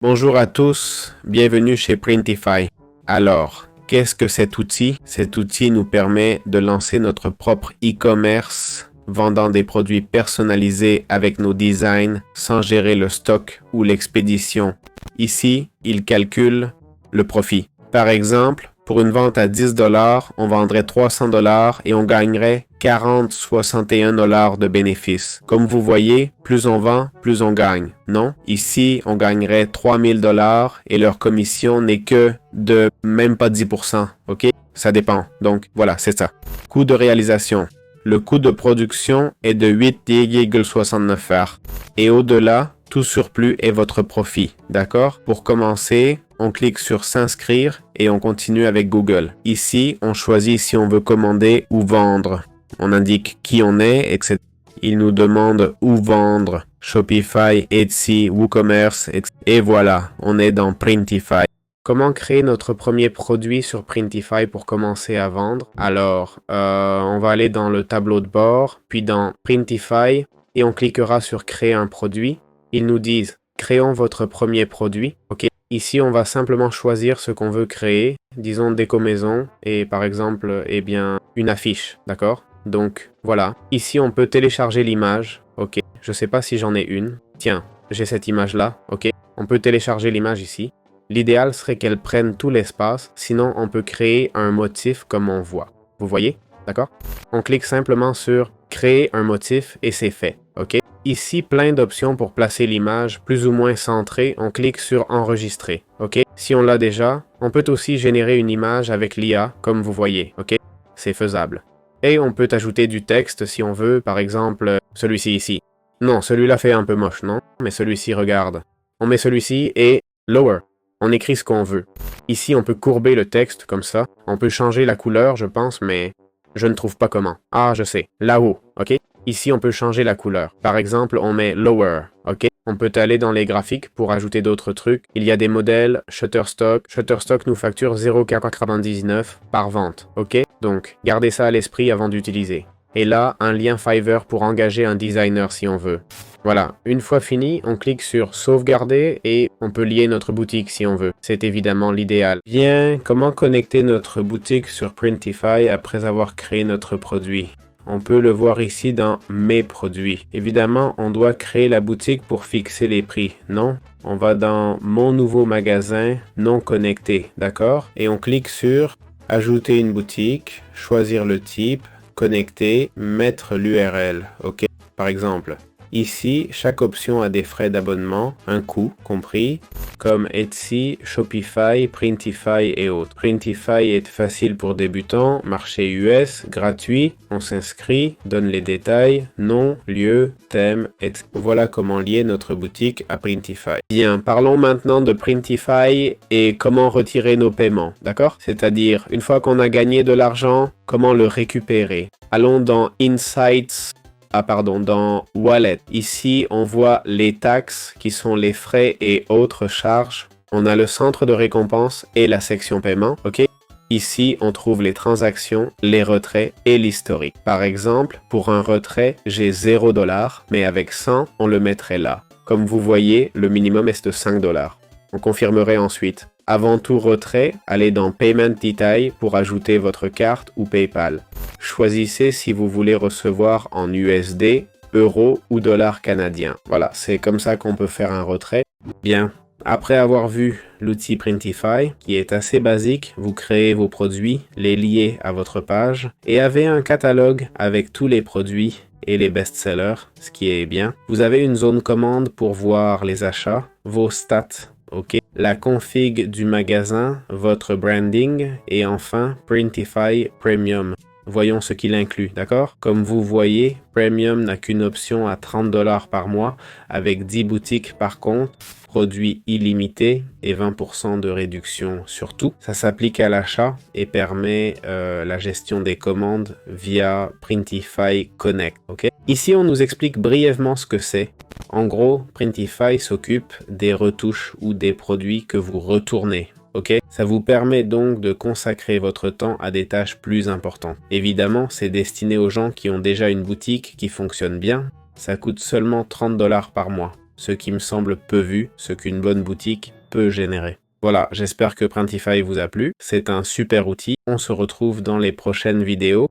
Bonjour à tous, bienvenue chez Printify. Alors, qu'est-ce que cet outil? Cet outil nous permet de lancer notre propre e-commerce, vendant des produits personnalisés avec nos designs sans gérer le stock ou l'expédition. Ici, il calcule le profit. Par exemple, pour une vente à 10 $, on vendrait 300 $ et on gagnerait 40,61 $ de bénéfices. Comme vous voyez, plus on vend, plus on gagne. Non? Ici, on gagnerait 3000 $ et leur commission n'est que de même pas 10%. OK? Ça dépend. Donc, voilà, c'est ça. Coût de réalisation. Le coût de production est de 8,69 $. Et au-delà, tout surplus est votre profit. D'accord? Pour commencer, on clique sur s'inscrire et on continue avec Google. Ici, on choisit si on veut commander ou vendre. On indique qui on est, etc. Il nous demande où vendre. Shopify, Etsy, WooCommerce, etc. Et voilà, on est dans Printify. Comment créer notre premier produit sur Printify pour commencer à vendre? Alors, on va aller dans le tableau de bord, puis dans Printify, et on cliquera sur créer un produit. Ils nous disent, créons votre premier produit. OK. Ici, on va simplement choisir ce qu'on veut créer, disons déco-maison, et par exemple, eh bien, une affiche, d'accord? Donc, voilà. Ici, on peut télécharger l'image. OK. Je sais pas si j'en ai une. Tiens, j'ai cette image-là. OK. On peut télécharger l'image ici. L'idéal serait qu'elle prenne tout l'espace, sinon on peut créer un motif comme on voit. Vous voyez? D'accord? On clique simplement sur créer un motif et c'est fait. OK? Ici, plein d'options pour placer l'image plus ou moins centrée. On clique sur enregistrer. OK? Si on l'a déjà, on peut aussi générer une image avec l'IA, comme vous voyez. OK? C'est faisable. Et on peut ajouter du texte si on veut, par exemple, celui-ci ici. Non, celui-là fait un peu moche, non? Mais celui-ci, regarde. On met celui-ci et lower. On écrit ce qu'on veut. Ici, on peut courber le texte comme ça. On peut changer la couleur, je pense, mais je ne trouve pas comment. Ah, je sais. Là-haut, OK? Ici, on peut changer la couleur. Par exemple, on met lower, OK? On peut aller dans les graphiques pour ajouter d'autres trucs. Il y a des modèles Shutterstock. Shutterstock nous facture 0,99 par vente, OK? Donc, gardez ça à l'esprit avant d'utiliser. Et là, un lien Fiverr pour engager un designer si on veut. Voilà, une fois fini, on clique sur sauvegarder et on peut lier notre boutique si on veut. C'est évidemment l'idéal. Bien, comment connecter notre boutique sur Printify après avoir créé notre produit? On peut le voir ici dans mes produits. Évidemment, on doit créer la boutique pour fixer les prix, non? On va dans mon nouveau magasin non connecté, d'accord? Et on clique sur ajouter une boutique, choisir le type, connecter, mettre l'URL, ok? Par exemple, ici, chaque option a des frais d'abonnement, un coût compris, comme Etsy, Shopify, Printify et autres. Printify est facile pour débutants, marché US, gratuit, on s'inscrit, donne les détails, nom, lieu, thème, etc. Voilà comment lier notre boutique à Printify. Bien, parlons maintenant de Printify et comment retirer nos paiements, d'accord? C'est-à-dire, une fois qu'on a gagné de l'argent, comment le récupérer? Allons dans Insights. Dans Wallet. Ici, on voit les taxes qui sont les frais et autres charges. On a le centre de récompense et la section paiement, ok? Ici, on trouve les transactions, les retraits et l'historique. Par exemple, pour un retrait, j'ai 0 $, mais avec 100, on le mettrait là. Comme vous voyez, le minimum est de 5 $. On confirmerait ensuite. Avant tout retrait, allez dans Payment Detail pour ajouter votre carte ou PayPal. Choisissez si vous voulez recevoir en USD, euros ou dollars canadiens. Voilà, c'est comme ça qu'on peut faire un retrait. Bien, après avoir vu l'outil Printify, qui est assez basique, vous créez vos produits, les liez à votre page et avez un catalogue avec tous les produits et les best-sellers, ce qui est bien. Vous avez une zone commande pour voir les achats, vos stats, ok, la config du magasin, votre branding et enfin Printify Premium. Voyons ce qu'il inclut, d'accord? Comme vous voyez, Premium n'a qu'une option à 30 $ par mois, avec 10 boutiques par contre, produits illimités et 20% de réduction sur tout. Ça s'applique à l'achat et permet la gestion des commandes via Printify Connect, ok? Ici, on nous explique brièvement ce que c'est. En gros, Printify s'occupe des retouches ou des produits que vous retournez. Ok, ça vous permet donc de consacrer votre temps à des tâches plus importantes. Évidemment, c'est destiné aux gens qui ont déjà une boutique qui fonctionne bien. Ça coûte seulement 30 $ par mois. ce qui me semble peu vu, ce qu'une bonne boutique peut générer. Voilà, j'espère que Printify vous a plu. C'est un super outil. On se retrouve dans les prochaines vidéos.